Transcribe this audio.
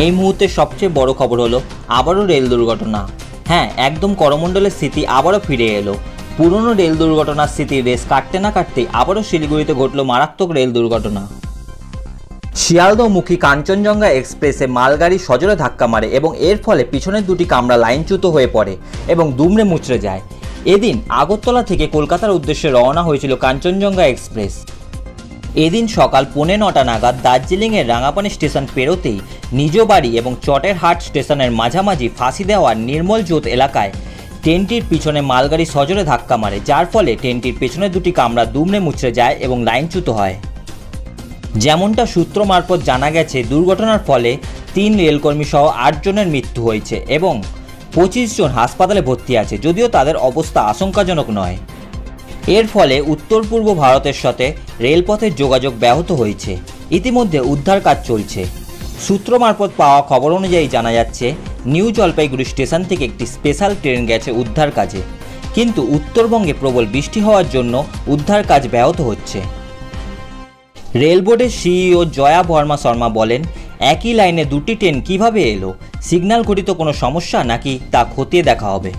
এই মুহূর্তে সবচেয়ে বড় খবর হলো আবারও রেল দুর্ঘটনা। হ্যাঁ, একদম করমণ্ডলের স্মৃতি আবারও ফিরে এলো। পুরনো রেল দুর্ঘটনার স্মৃতির রেস কাটতে না কাটতেই আবারও শিলিগুড়িতে ঘটল মারাত্মক রেল দুর্ঘটনা। শিয়ালদহমুখী কাঞ্চনজঙ্ঘা এক্সপ্রেসে মালগাড়ি সজোরে ধাক্কা মারে এবং এর ফলে পিছনের দুটি কামরা লাইনচ্যুত হয়ে পড়ে এবং দুমড়ে মুচড়ে যায়। এদিন আগরতলা থেকে কলকাতার উদ্দেশ্যে রওনা হয়েছিল কাঞ্চনজঙ্ঘা এক্সপ্রেস। এদিন সকাল 9:45 নাগাদ দার্জিলিংয়ের রাঙাপানি স্টেশন পেরোতেই নিজ বাড়ি এবং চটেরহাট স্টেশনের মাঝামাঝি ফাঁসি দেওয়ার নির্মল জোত এলাকায় ট্রেনটির পিছনে মালগাড়ি সজোরে ধাক্কা মারে, যার ফলে ট্রেনটির পেছনের দুটি কামরা দুমড়ে মুচড়ে যায় এবং লাইনচ্যুত হয়। যেমনটা সূত্র মারফত জানা গেছে, দুর্ঘটনার ফলে 3 রেলকর্মী সহ 8 জনের মৃত্যু হয়েছে এবং 25 জন হাসপাতালে ভর্তি আছে, যদিও তাদের অবস্থা আশঙ্কাজনক নয়। এর ফলে উত্তর পূর্ব ভারতের সাথে রেলপথের যোগাযোগ ব্যাহত হয়েছে। ইতিমধ্যে উদ্ধার কাজ চলছে। সূত্র মারফত পাওয়া খবর অনুযায়ী জানা যাচ্ছে, নিউ জলপাইগুড়ি স্টেশন থেকে একটি স্পেশাল ট্রেন গেছে উদ্ধার কাজে, কিন্তু উত্তরবঙ্গে প্রবল বৃষ্টি হওয়ার জন্য উদ্ধার কাজ ব্যাহত হচ্ছে। রেল বোর্ডের সিইও জয়া বর্মা শর্মা বলেন, একই লাইনে দুটি ট্রেন কিভাবে এলো, সিগন্যাল ঘটিত কোনো সমস্যা নাকি তা খতিয়ে দেখা হবে।